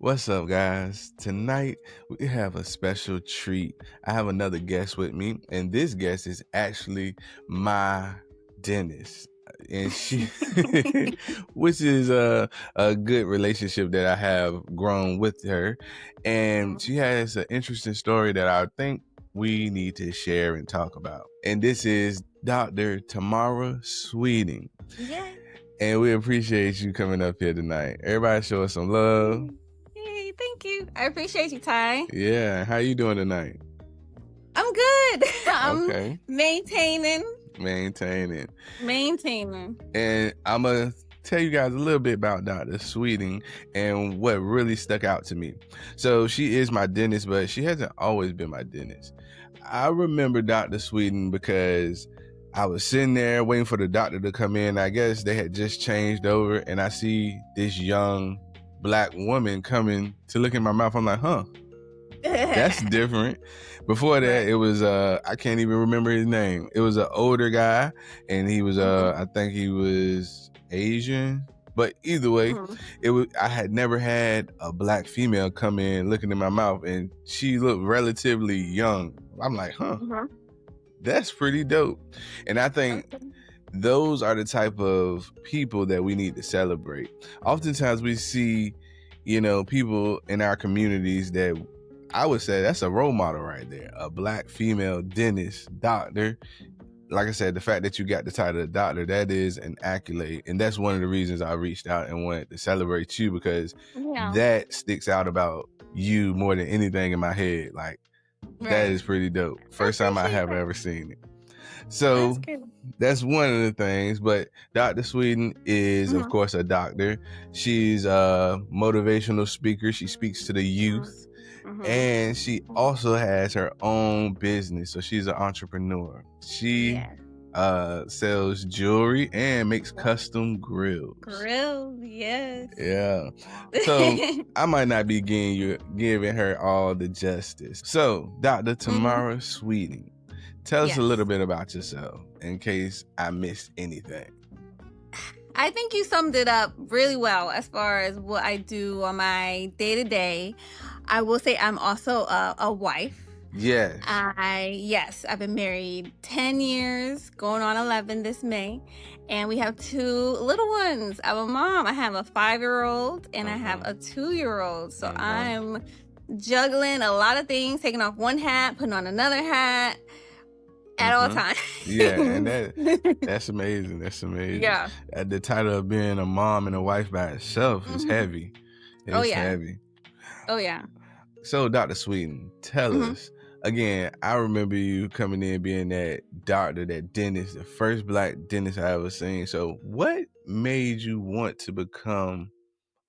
What's up, guys? Tonight we have a special treat. I have another guest with me, and this guest is actually my dentist. And she, which is a good relationship that I have grown with her. And she has an interesting story that I think we need to share and talk about. And this is Dr. Tamarra Sweeting. Yeah. And we appreciate you coming up here tonight. Everybody show us some love. Hey, thank you. I appreciate you, Ty. Yeah, how you doing tonight? I'm good. I'm Okay. maintaining. Maintaining. And I'm going to tell you guys a little bit about Dr. Sweeting and what really stuck out to me. So she is my dentist, but she hasn't always been my dentist. I remember Dr. Sweeting because I was sitting there waiting for the doctor to come in. I guess they had just changed over, and I see this young Black woman coming to look in my mouth. I'm like, that's different. Before that, it was I can't even remember his name. It was an older guy, and he was I think he was Asian. But either way, I had never had a Black female come in looking in my mouth, and she looked relatively young. I'm like, that's pretty dope. And I think those are the type of people that we need to celebrate. Oftentimes we see, people in our communities that I would say that's a role model right there. A Black female dentist, doctor. Like I said, the fact that you got the title of doctor, that is an accolade. And that's one of the reasons I reached out and wanted to celebrate you, because that sticks out about you more than anything in my head. Like, that is pretty dope. First time I have ever seen it. So that's one of the things. But Dr. Sweeting is, of course, a doctor. She's a motivational speaker. She speaks to the youth. And she also has her own business. So she's an entrepreneur. She sells jewelry and makes custom grills. Yes. Yeah. So I might not be giving her all the justice. So Dr. Tamarra Sweeting, tell us a little bit about yourself in case I missed anything. I think you summed it up really well as far as what I do on my day-to-day. I will say I'm also a wife. Yes. I've been married 10 years, going on 11 this May. And we have 2 little ones. I'm a mom. I have a 5-year-old and I have a 2-year-old. So I'm juggling a lot of things, taking off one hat, putting on another hat at all times. Yeah, and that's amazing. That's amazing. Yeah. The title of being a mom and a wife by itself is heavy. It's heavy. Oh, yeah. So, Dr. Sweeting, tell us, again, I remember you coming in being that doctor, that dentist, the first Black dentist I ever seen. So what made you want to become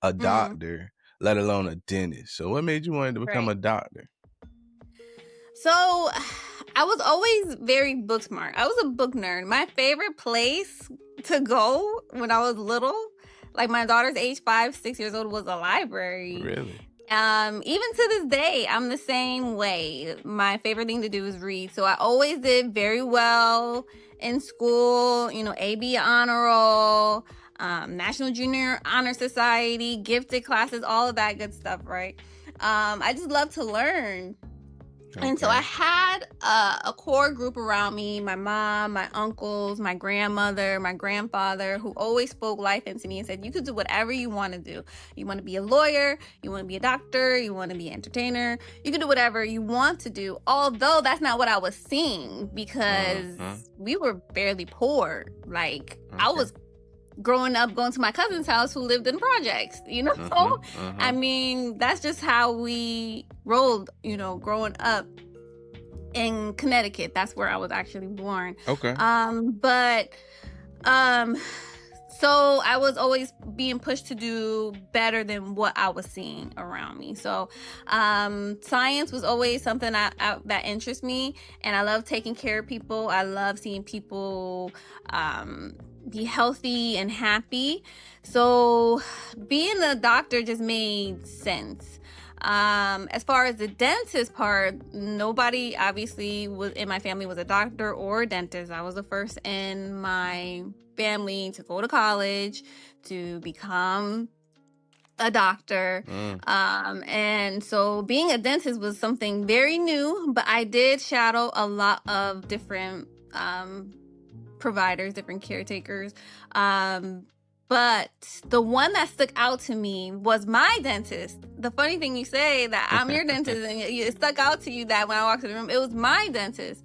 a doctor, let alone a dentist? So what made you want to become a doctor? So I was always very book smart. I was a book nerd. My favorite place to go when I was little, like my daughter's age 5, 6 years old, was a library. Really? Even to this day, I'm the same way. My favorite thing to do is read. So I always did very well in school, AB honor roll, National Junior Honor Society, gifted classes, all of that good stuff, right? I just love to learn. Okay. And so I had a core group around me, my mom, my uncles, my grandmother, my grandfather, who always spoke life into me and said, you could do whatever you want to do. You want to be a lawyer, you want to be a doctor, you want to be an entertainer, you can do whatever you want to do. Although that's not what I was seeing, because we were barely poor. Like, I was growing up going to my cousin's house who lived in projects, so I mean, that's just how we rolled, growing up in Connecticut. That's where I was actually born. Okay. So I was always being pushed to do better than what I was seeing around me. So science was always something that interests me, and I love taking care of people. I love seeing people be healthy and happy. So being a doctor just made sense. As far as the dentist part, nobody obviously was in my family was a doctor or a dentist. I was the first in my family to go to college, to become a doctor. And so being a dentist was something very new, but I did shadow a lot of different providers, different caretakers. But the one that stuck out to me was my dentist. The funny thing, you say that I'm your dentist and it stuck out to you that when I walked in the room, it was my dentist.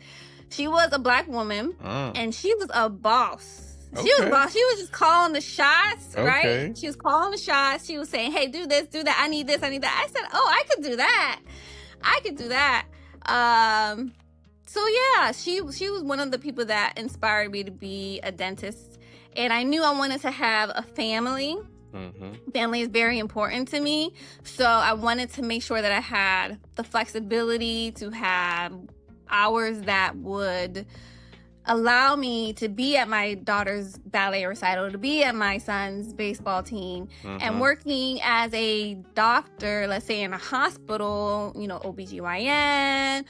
She was a Black woman and she was a boss. She was boss. She was just calling the shots, right? She was calling the shots. She was saying, hey, do this, do that. I need this, I need that. I said, oh, I could do that. I could do that. So yeah, she was one of the people that inspired me to be a dentist. And I knew I wanted to have a family. Family is very important to me. So I wanted to make sure that I had the flexibility to have hours that would allow me to be at my daughter's ballet recital, to be at my son's baseball team, and working as a doctor, let's say in a hospital, you know, OBGYN,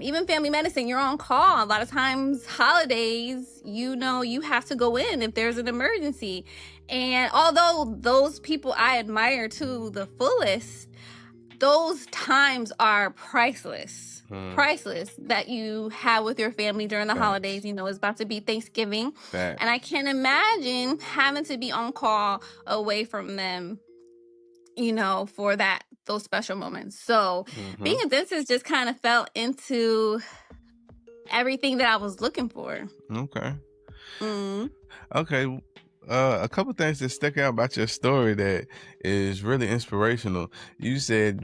even family medicine, you're on call. A lot of times, holidays, you know, you have to go in if there's an emergency. And although those people I admire to the fullest, those times are priceless. Priceless that you have with your family during the holidays. You know, it's about to be Thanksgiving. And I can't imagine having to be on call away from them, you know, for those special moments. So being a dentist just kind of fell into everything that I was looking for. Okay. A couple things that stuck out about your story that is really inspirational. You said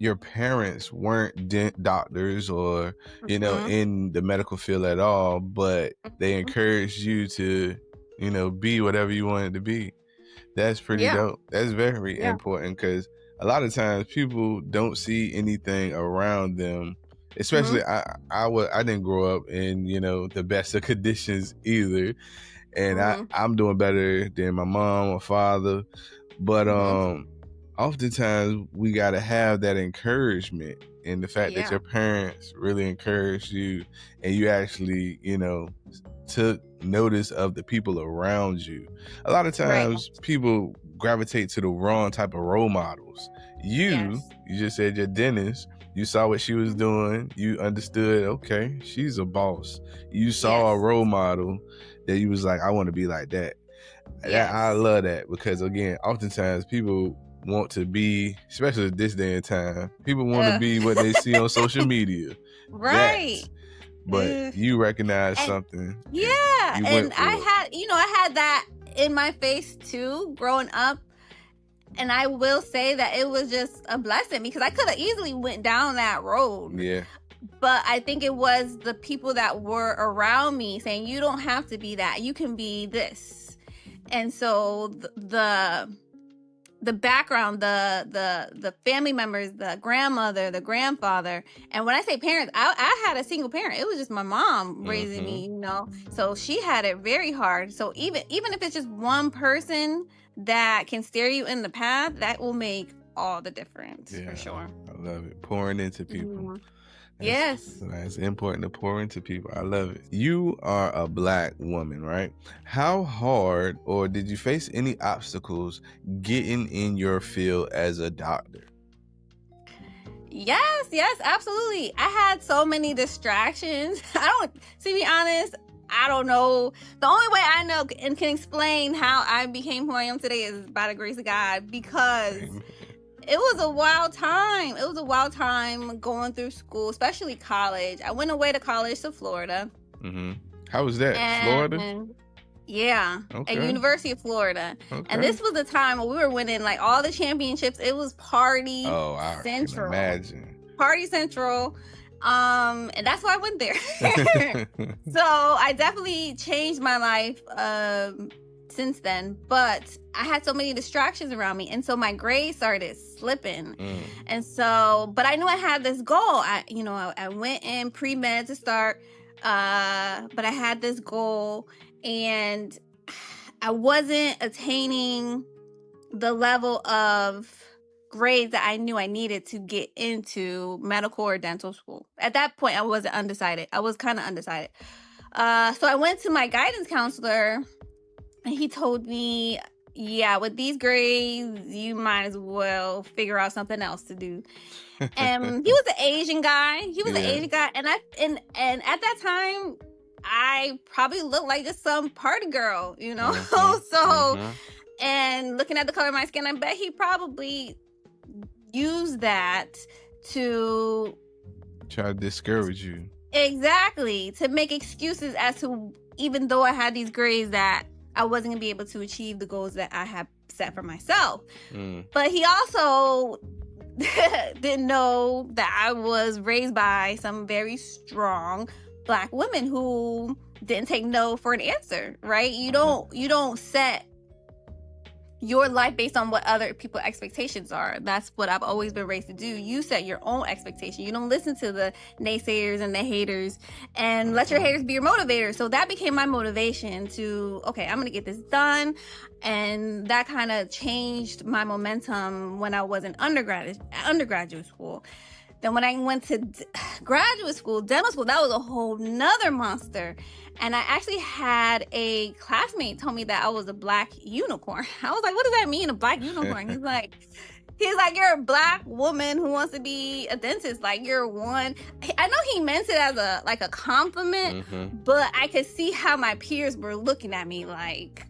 your parents weren't doctors or, you know, in the medical field at all, but they encouraged you to, you know, be whatever you wanted to be. That's pretty dope. That's very important because a lot of times people don't see anything around them. Especially, I didn't grow up in, you know, the best of conditions either. And I'm doing better than my mom or father. But oftentimes we got to have that encouragement, and the fact that your parents really encouraged you and you actually, you know, took notice of the people around you. A lot of times people gravitate to the wrong type of role models. You just said your dentist, you saw what she was doing, you understood, okay, she's a boss. You saw a role model that you was like, I want to be like that. I love that because, again, oftentimes people want to be, especially this day and time, people want to be what they see on social media. But you recognize something. And I had that in my face too growing up. And I will say that it was just a blessing because I could have easily went down that road. But I think it was the people that were around me saying, you don't have to be that. You can be this. And so the background, the family members, the grandmother, the grandfather. And when I say parents, I had a single parent. It was just my mom raising me, you know. So she had it very hard. So even if it's just one person that can steer you in the path, that will make all the difference for sure. I love it. Pouring into people. It's important to pour into people. I love it. You are a Black woman, right? How hard, or did you face any obstacles getting in your field as a doctor? Yes, absolutely. I had so many distractions. To be honest, I don't know. The only way I know and can explain how I became who I am today is by the grace of God, because it was a wild time. It was a wild time going through school, especially college. I went away to college to Florida. How was that? Florida? At University of Florida. And this was the time when we were winning like all the championships. It was party central. Can imagine. Party central. And that's why I went there. So I definitely changed my life since then, but I had so many distractions around me, and so my grades started slipping. And so, but I knew I had this goal. I went in pre-med to start, but I had this goal, and I wasn't attaining the level of grades that I knew I needed to get into medical or dental school. At that point, I wasn't undecided. I was kind of undecided. So I went to my guidance counselor, and he told me, yeah, with these grades, you might as well figure out something else to do. And he was an Asian guy. And and at that time, I probably looked like just some party girl, you know. So, and looking at the color of my skin, I bet he probably used that to try to discourage you. Exactly, to make excuses as to, even though I had these grades, that I wasn't gonna be able to achieve the goals that I had set for myself. But he also didn't know that I was raised by some very strong Black women who didn't take no for an answer, right? You don't set your life based on what other people's expectations are. That's what I've always been raised to do. You set your own expectation. You don't listen to the naysayers and the haters, and let your haters be your motivators. So that became my motivation to, okay, I'm gonna get this done. And that kind of changed my momentum when I was in undergraduate school. Then when I went to graduate school, dental school, that was a whole nother monster. And I actually had a classmate tell me that I was a Black unicorn. I was like, what does that mean, a Black unicorn? He's like, you're a Black woman who wants to be a dentist. Like, you're one. I know he meant it as a compliment, but I could see how my peers were looking at me like,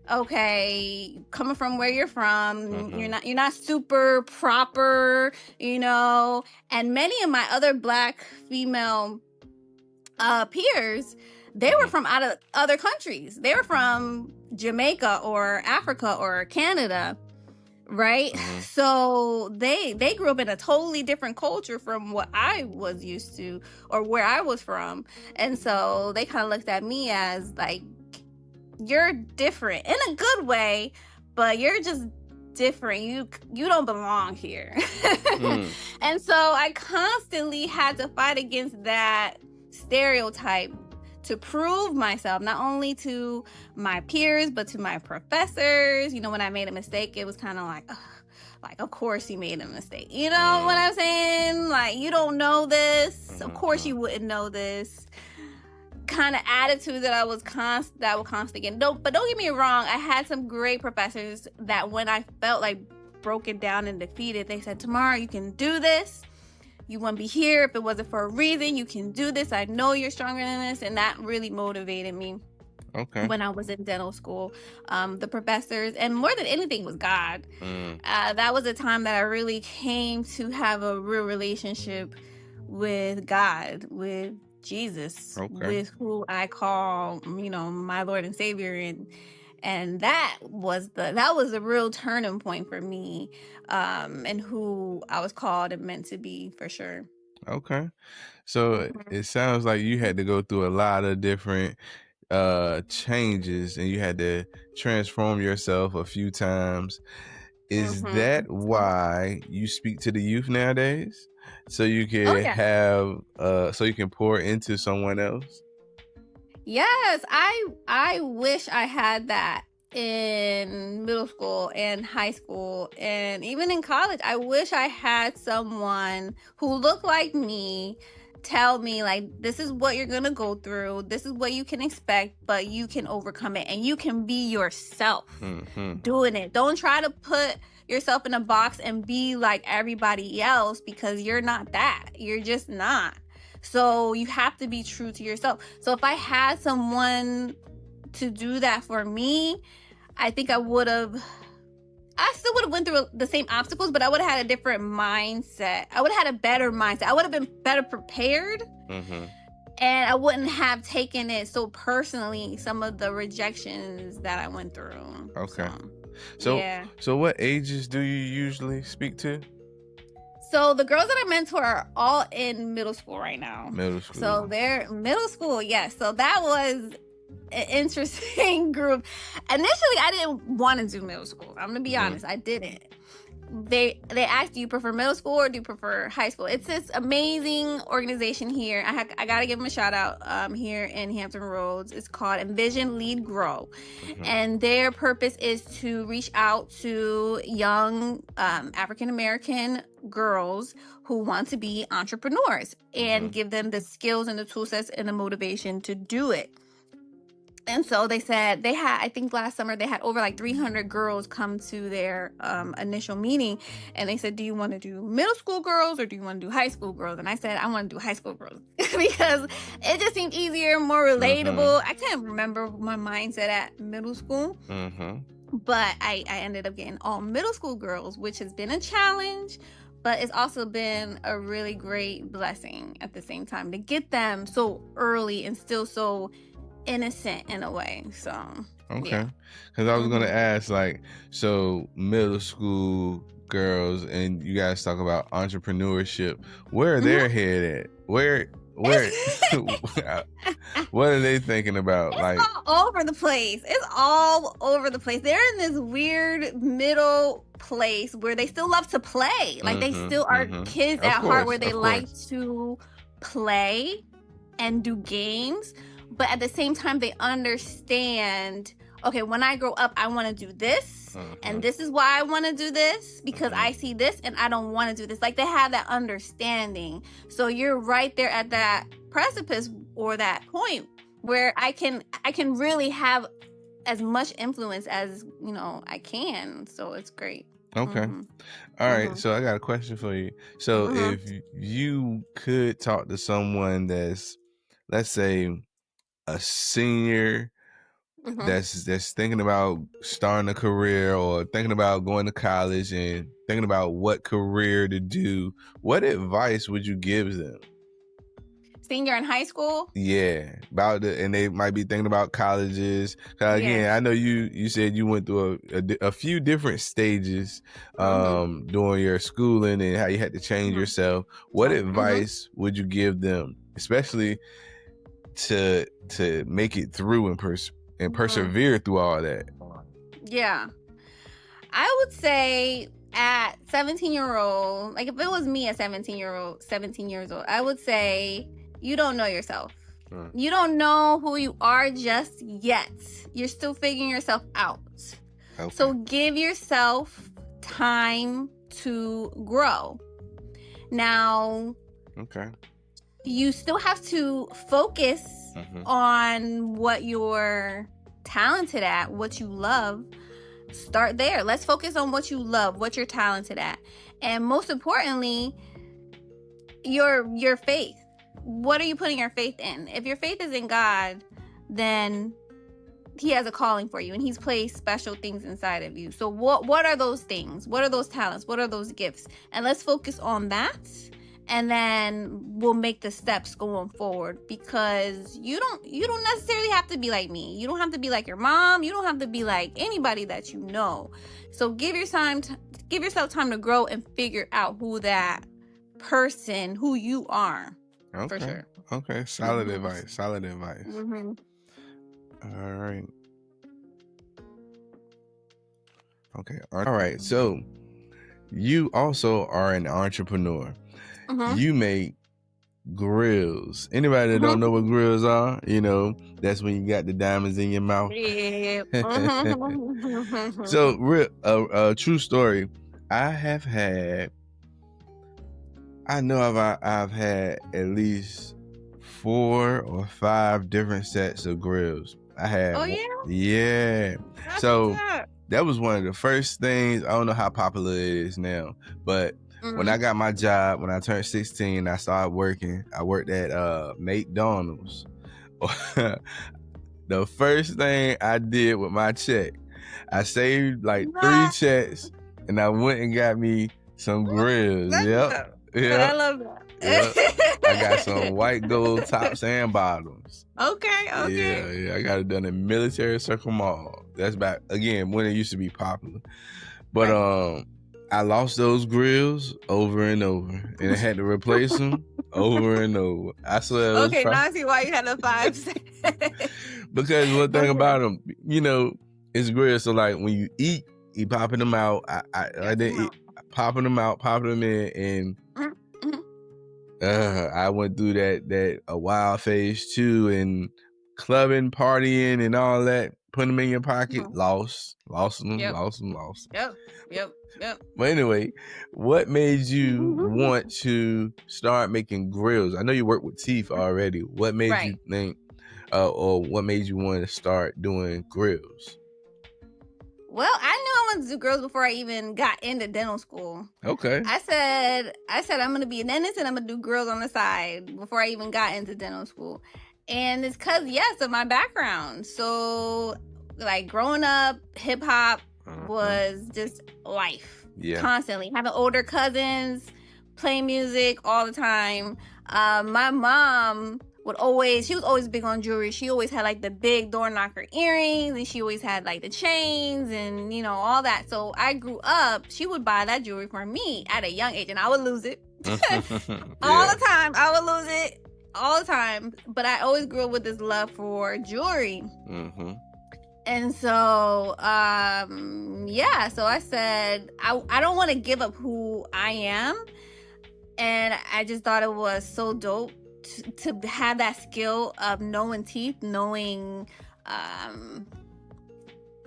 okay, coming from where you're from, you're not super proper, you know. And many of my other Black female peers, they were from out of other countries. They were from Jamaica or Africa or Canada, right? So they grew up in a totally different culture from what I was used to or where I was from. And so they kind of looked at me as like, you're different in a good way, but you're just different. You don't belong here. And so I constantly had to fight against that stereotype to prove myself, not only to my peers, but to my professors. You know, when I made a mistake, it was kind of like, of course you made a mistake. You know what I'm saying? Like, you don't know this. Of course you wouldn't know this. Kind of attitude that I was constantly getting. But don't get me wrong, I had some great professors that when I felt like broken down and defeated, they said, Tamarra, you can do this. You wouldn't be here if it wasn't for a reason. You can do this. I know you're stronger than this. And that really motivated me. When I was in dental school, the professors, and more than anything, was God. That was a time that I really came to have a real relationship with God, with Jesus, with who I call, you know, my Lord and Savior. And that was a real turning point for me, and who I was called and meant to be, for sure. Okay. So it sounds like you had to go through a lot of different changes, and you had to transform yourself a few times. Is that why you speak to the youth nowadays? So you can so you can pour into someone else? Yes, I wish I had that in middle school and high school and even in college. I wish I had someone who looked like me tell me, like, this is what you're gonna go through, this is what you can expect, but you can overcome it and you can be yourself doing it. Don't try to put yourself in a box and be like everybody else, because you're not that. You're just not. So you have to be true to yourself. So if I had someone to do that for me, I think I still would have went through the same obstacles, but I would have had a different mindset. I would have had a better mindset. I would have been better prepared. And I wouldn't have taken it so personally, some of the rejections that I went through. Okay. So what ages do you usually speak to? So the girls that I mentor are all in middle school right now. Middle school. So they're middle school, yes. So that was an interesting group. Initially, I didn't want to do middle school. I'm gonna be honest, I didn't. They asked, do you prefer middle school or do you prefer high school? It's this amazing organization here. I gotta give them a shout out here in Hampton Roads. It's called Envision, Lead, Grow. And their purpose is to reach out to young African American girls who want to be entrepreneurs and give them the skills and the tool sets and the motivation to do it. And so they said they had, I think last summer, they had over like 300 girls come to their initial meeting. And they said, do you want to do middle school girls or do you want to do high school girls? And I said, I want to do high school girls because it just seemed easier, more relatable. I can't remember my mindset at middle school. But I ended up getting all middle school girls, which has been a challenge, but it's also been a really great blessing at the same time to get them so early and still so innocent in a way. So okay, because I was gonna ask, like, so middle school girls, and you guys talk about entrepreneurship. Where are their head at? Where what are they thinking about? It's like all over the place. It's all over the place. They're in this weird middle place where they still love to play. Like they still are kids at heart, where they like to play and do games, but at the same time they understand, okay, when I grow up I want to do this, and this is why I want to do this, because I see this and I don't want to do this. Like they have that understanding. So you're right there at that precipice or that point where I can really have as much influence as, you know, I can. So it's great. Okay. All right. So I got a question for you. So if you could talk to someone that's, let's say, a senior that's thinking about starting a career or thinking about going to college and thinking about what career to do, what advice would you give them? Senior in high school? Yeah, and they might be thinking about colleges. Again, I know you said you went through a few different stages during your schooling and how you had to change yourself. What advice would you give them, especially to make it through and persevere through all that? Yeah, I would say at 17-year-old, like if it was me at 17 years old, I would say you don't know yourself. You don't know who you are just yet. You're still figuring yourself out. So give yourself time to grow. Now, you still have to focus on what you're talented at, what you love. Start there. Let's focus on what you love, what you're talented at. And most importantly, your faith. What are you putting your faith in? If your faith is in God, then he has a calling for you and he's placed special things inside of you. So what are those things? What are those talents? What are those gifts? And let's focus on that. And then we'll make the steps going forward, because you don't necessarily have to be like me. You don't have to be like your mom. You don't have to be like anybody that you know. So give yourself time to grow and figure out who you are. Okay. For sure. Okay. Solid advice. Solid advice. All right. Okay. All right. So you also are an entrepreneur. You make grills. Anybody that don't know what grills are, you know, that's when you got the diamonds in your mouth. Yeah. So, a true story. I've had at least 4 or 5 different sets of grills. I had. Oh yeah. Yeah. So that was one of the first things. I don't know how popular it is now, but when I got my job, when I turned 16, I started working. I worked at McDonald's. The first thing I did with my check, I saved like 3 checks, and I went and got me some grills. Yep. I love that. Yep. I got some white gold tops and bottoms. Okay. Yeah. I got it done in Military Circle Mall. That's back again when it used to be popular. But I lost those grills over and over, and I had to replace them over and over. I swear. Okay, now I see why you had the 5. Because one thing about them, you know, it's grills. So like when you eat, you popping them out. I didn't eat, popping them out, popping them in, and I went through that a wild phase too, and clubbing, partying, and all that. Put them in your pocket, lost them. Yep. But anyway, what made you want to start making grills? I know you work with teeth already. What made you think, or what made you want to start doing grills? Well, I knew I wanted to do grills before I even got into dental school. Okay. I said I'm gonna be a dentist and I'm gonna do grills on the side before I even got into dental school. And it's because, yes, of my background. So, like, growing up, hip hop was just life. Yeah. Constantly having older cousins, playing music all the time. My mom she was always big on jewelry. She always had like the big door knocker earrings, and she always had like the chains and, you know, all that. So I grew up, she would buy that jewelry for me at a young age, and I would lose it. All the time. I would lose it all the time. But I always grew up with this love for jewelry. And so, yeah, so I said, I don't want to give up who I am. And I just thought it was so dope to have that skill of knowing teeth, knowing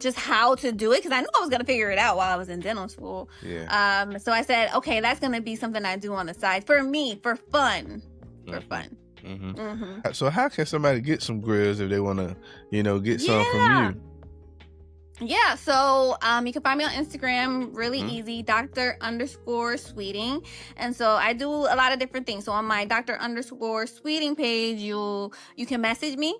just how to do it, because I knew I was going to figure it out while I was in dental school. Yeah. So I said, okay, that's going to be something I do on the side for me, for fun. For fun. So how can somebody get some grills if they want to, you know, get some from you? Yeah, so you can find me on Instagram, really easy, Dr._Sweeting. And so I do a lot of different things. So on my Dr._Sweeting page, you can message me,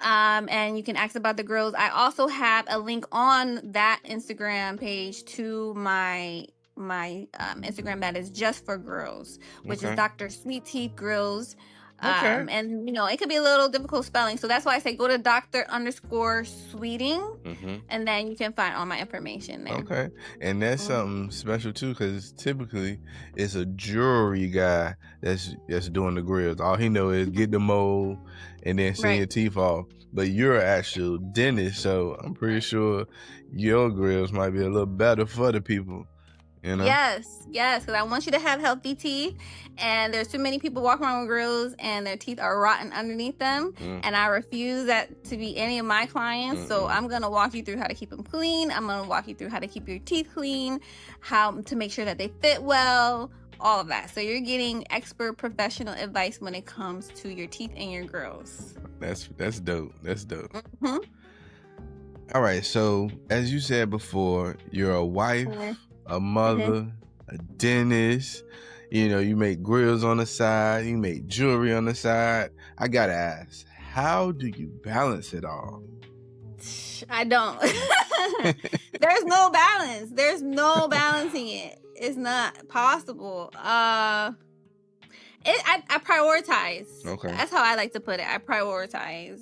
and you can ask about the grills. I also have a link on that Instagram page to my Instagram that is just for grills, which is Dr. Sweet Teeth Grills. And, you know, it could be a little difficult spelling. So that's why I say go to Dr._Sweeting, and then you can find all my information there. Okay. And that's something special too, because typically it's a jewelry guy that's doing the grills. All he know is get the mold and then send your teeth off. But you're an actual dentist, so I'm pretty sure your grills might be a little better for the people. You know? Yes, because I want you to have healthy teeth, and there's too many people walking around with grills and their teeth are rotten underneath them, and I refuse that to be any of my clients. So I'm going to walk you through how to keep them clean. I'm going to walk you through how to keep your teeth clean, how to make sure that they fit well, all of that. So you're getting expert professional advice when it comes to your teeth and your grills. That's dope. That's dope. All right, so as you said before, you're a wife, a mother, a dentist. You know, you make grills on the side, you make jewelry on the side. I gotta ask, how do you balance it all? I don't. There's no balance. There's no balancing it. It's not possible. I prioritize. Okay. That's how I like to put it. I prioritize.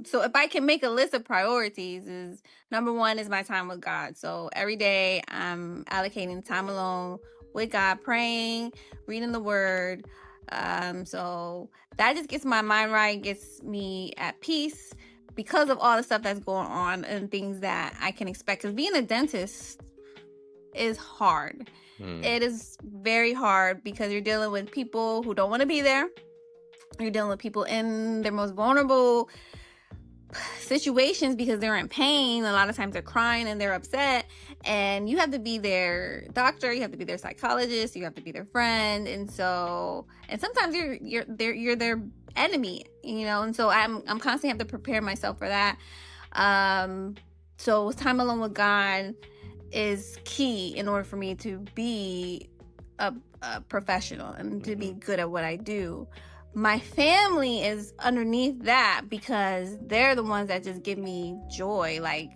So if I can make a list of priorities, is number one is my time with God. So every day I'm allocating time alone with God, praying, reading the word. So that just gets my mind right, gets me at peace because of all the stuff that's going on and things that I can expect. Because being a dentist is hard. It is very hard because you're dealing with people who don't want to be there. You're dealing with people in their most vulnerable situations because they're in pain. A lot of times they're crying and they're upset, and you have to be their doctor, you have to be their psychologist, you have to be their friend, and sometimes you're their enemy, you know. And so I'm constantly have to prepare myself for that. So time alone with God is key in order for me to be a professional and to be good at what I do. My family is underneath that because they're the ones that just give me joy. Like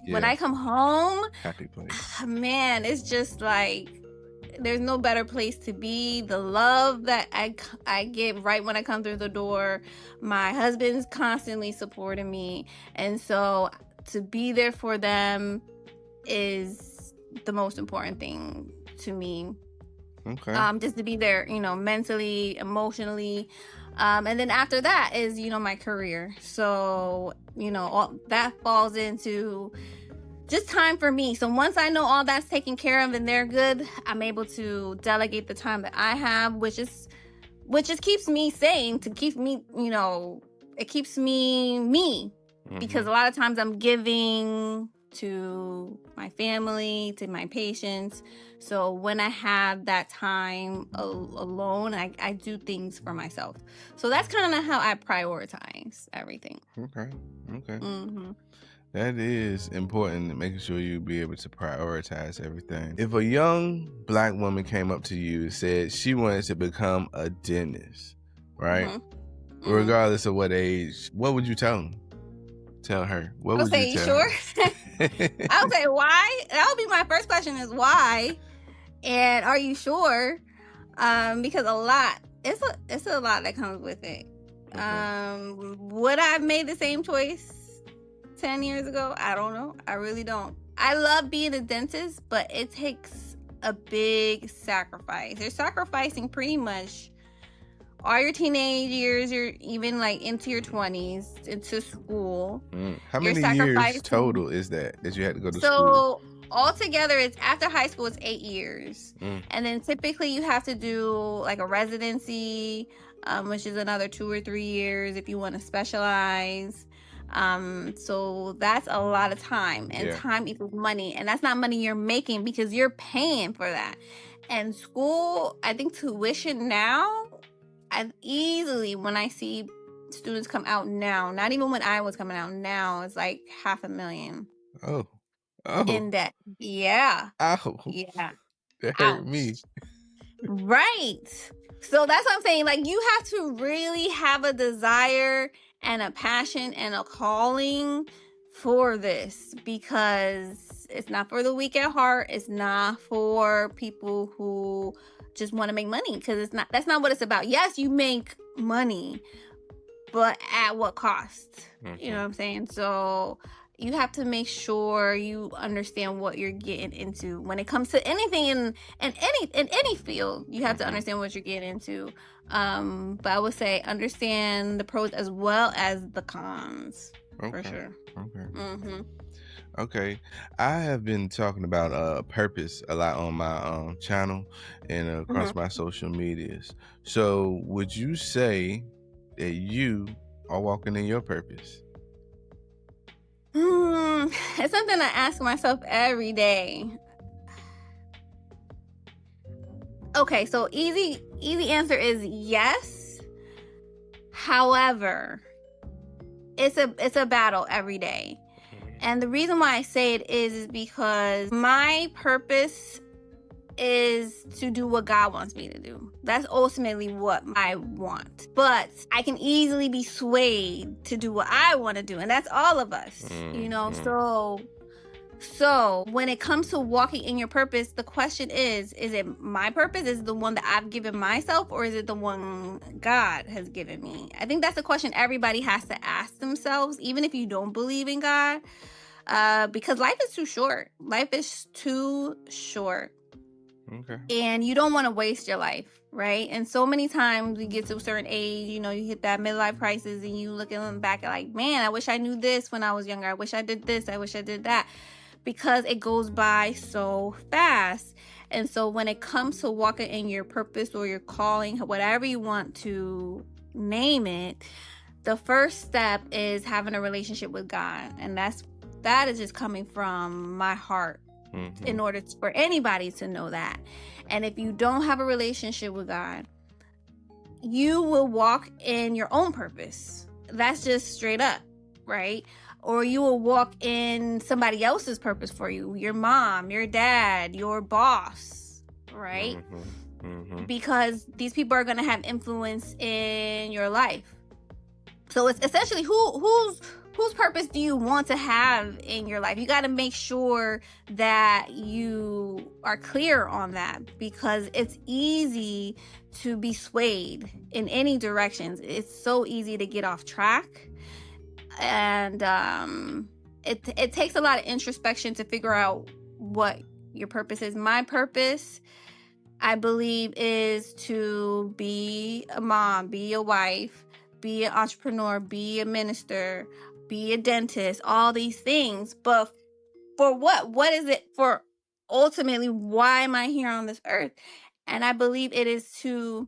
when I come home, happy place. Man, it's just like there's no better place to be. The love that I get right when I come through the door. My husband's constantly supporting me, and so to be there for them is the most important thing to me. Okay. Just to be there, you know, mentally, emotionally. And then after that is, you know, my career. So, you know, all that falls into just time for me. So once I know all that's taken care of and they're good, I'm able to delegate the time that I have, which just keeps me sane, to keep me, you know, it keeps me, because a lot of times I'm giving to my family, to my patients. So when I have that time alone, I do things for myself. So that's kind of how I prioritize everything. Okay. That is important, making sure you be able to prioritize everything. If a young Black woman came up to you and said she wanted to become a dentist, right? Regardless of what age, what would you tell them? Tell her. What would you tell her? I would say, why? That would be my first question, is why? And are you sure? Because it's a lot that comes with it. Would I have made the same choice 10 years ago? I don't know. I really don't. I love being a dentist, but it takes a big sacrifice. You're sacrificing pretty much all your teenage years, you're even like into your 20s, into school. How many years total is that you had to go to school? So altogether, it's after high school, it's 8 years. And then typically you have to do like a residency, which is another 2 or 3 years if you want to specialize. So that's a lot of time, and time equals money, and that's not money you're making because you're paying for that. And school, I think tuition now, easily, when I see students come out now, not even when I was coming out, now it's like $500,000. Oh. In debt. Yeah. Ow. Yeah. That hurt me. Right. So that's what I'm saying. Like, you have to really have a desire and a passion and a calling for this, because it's not for the weak at heart. It's not for people who just want to make money, because that's not what it's about. Yes, you make money, but at what cost? You know what I'm saying? So you have to make sure you understand what you're getting into when it comes to anything in any field. You have to understand what you're getting into. But I would say understand the pros as well as the cons. For sure. Okay. I have been talking about purpose a lot on my channel and across my social medias. So would you say that you are walking in your purpose? It's something I ask myself every day. Okay, so easy answer is yes. However, it's a battle every day. And the reason why I say it is because my purpose is to do what God wants me to do. That's ultimately what I want. But I can easily be swayed to do what I want to do. And that's all of us, you know? So when it comes to walking in your purpose, the question is it my purpose? Is it the one that I've given myself, or is it the one God has given me? I think that's a question everybody has to ask themselves, even if you don't believe in God, because life is too short. Life is too short. Okay. And you don't want to waste your life, right? And so many times you get to a certain age, you know, you hit that midlife crisis and you looking back at like, man, I wish I knew this when I was younger. I wish I did this. I wish I did that. Because it goes by so fast. And so when it comes to walking in your purpose or your calling, whatever you want to name it, the first step is having a relationship with God. And that is just coming from my heart. In order for anybody to know that. And if you don't have a relationship with God, you will walk in your own purpose. That's just straight up, right? Or you will walk in somebody else's purpose for you, your mom, your dad, your boss, right? Because these people are going to have influence in your life. So it's essentially whose purpose do you want to have in your life? You got to make sure that you are clear on that, because it's easy to be swayed in any directions. It's so easy to get off track. And it takes a lot of introspection to figure out what your purpose is. My purpose, I believe, is to be a mom, be a wife, be an entrepreneur, be a minister, be a dentist, all these things. But for what? What is it for? Ultimately, why am I here on this earth? And I believe it is to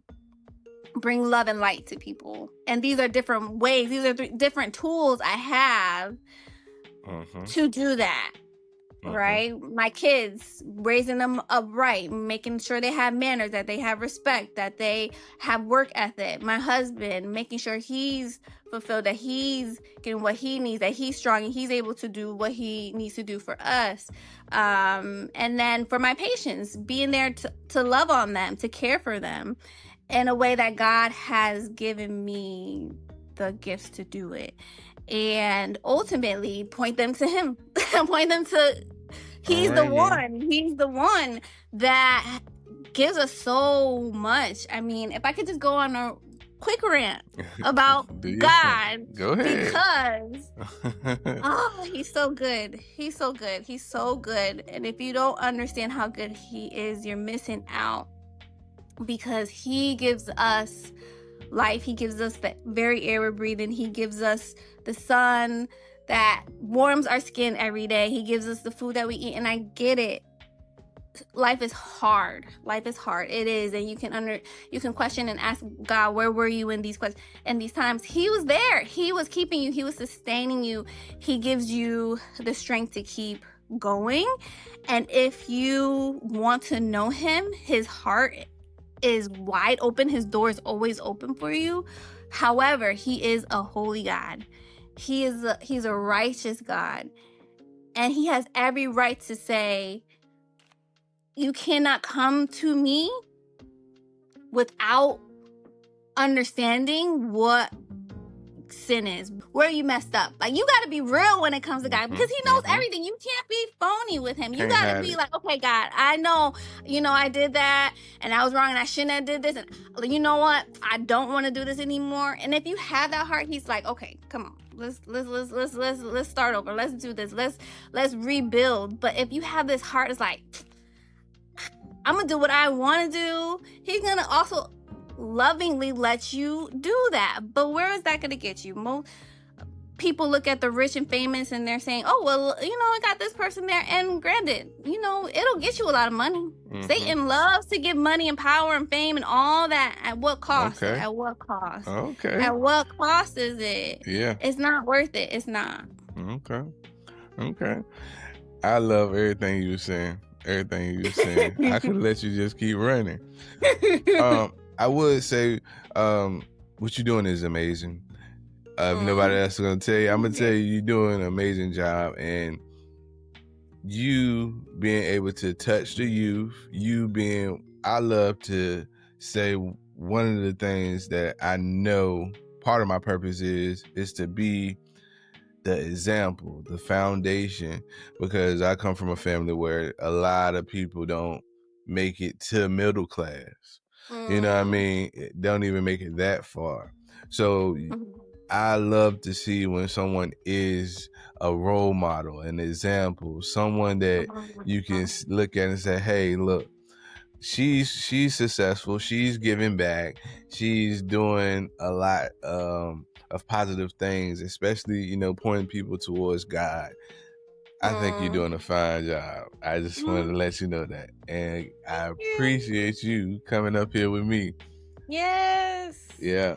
bring love and light to people. And these are different ways. These are different tools I have to do that. right? My kids, raising them upright, making sure they have manners, that they have respect, that they have work ethic. My husband, making sure he's fulfilled, that he's getting what he needs, that he's strong and he's able to do what he needs to do for us. And then for my patients, being there to love on them, to care for them in a way that God has given me the gifts to do it. And ultimately point them to him. Point them to He's the one that gives us so much. I mean, if I could just go on a quick rant about God. Go ahead. Because he's so good. He's so good. He's so good. And if you don't understand how good he is, you're missing out, because he gives us life. He gives us the very air we're breathing. He gives us the sun that warms our skin every day. He gives us the food that we eat. And I get it. Life is hard. Life is hard. It is. And you can question and ask God, where were you in these questions? And these times he was there. He was keeping you. He was sustaining you. He gives you the strength to keep going. And if you want to know him, his heart is wide open. His door is always open for you. However, he is a holy God. He's a righteous God. And he has every right to say, you cannot come to me without understanding what sin is, where you messed up. Like, you got to be real when it comes to God, because he knows everything. You can't be phony with him. You got to be like, okay, God, I know, I did that and I was wrong and I shouldn't have did this. And you know what? I don't want to do this anymore. And if you have that heart, he's like, okay, come on. Let's start over. Let's do this. Let's rebuild. But if you have this heart, it's like, I'm going to do what I want to do. He's going to also lovingly let you do that. But where is that going to get you? Most people look at the rich and famous and they're saying, oh, well, I got this person there. And granted, it'll get you a lot of money. Satan loves to give money and power and fame and all that. At what cost? Okay. At what cost? Okay. At what cost is it? Yeah. It's not worth it. It's not. Okay. I love everything you were saying. I could let you just keep running. I would say what you're doing is amazing. If nobody else is going to tell you, I'm going to tell you, you're doing an amazing job. And you being able to touch the youth, I love to say, one of the things that I know part of my purpose is to be the example, the foundation, because I come from a family where a lot of people don't make it to middle class. You know what I mean? Don't even make it that far. So I love to see when someone is a role model, an example, someone that you can look at and say, hey, look, she's successful, she's giving back, she's doing a lot of positive things, especially, pointing people towards God. I think you're doing a fine job. I just wanted to let you know that. And I appreciate you coming up here with me. Yes. Yeah.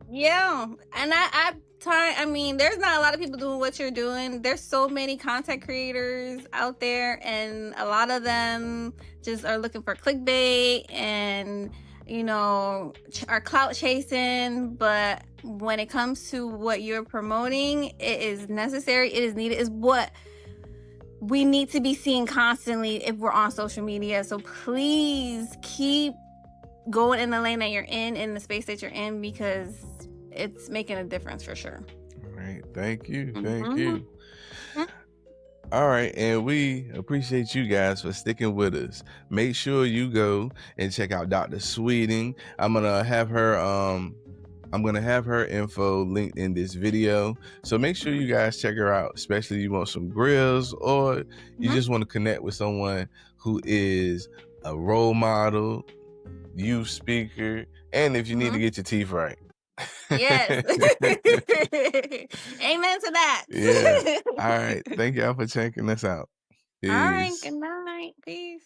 And I mean, there's not a lot of people doing what you're doing. There's so many content creators out there, and a lot of them just are looking for clickbait and, are clout chasing. But when it comes to what you're promoting, it is necessary, it is needed, is what we need to be seeing constantly if we're on social media. So please keep going in the lane that you're in the space that you're in, because it's making a difference for sure. All right. Thank you. All right. And we appreciate you guys for sticking with us. Make sure you go and check out Dr. Sweeting. I'm going to have her info linked in this video. So make sure you guys check her out, especially if you want some grills or you just want to connect with someone who is a role model, youth speaker, and if you need to get your teeth right. Yes. Amen to that. Yeah. All right. Thank y'all for checking us out. Peace. All right. Good night. Peace.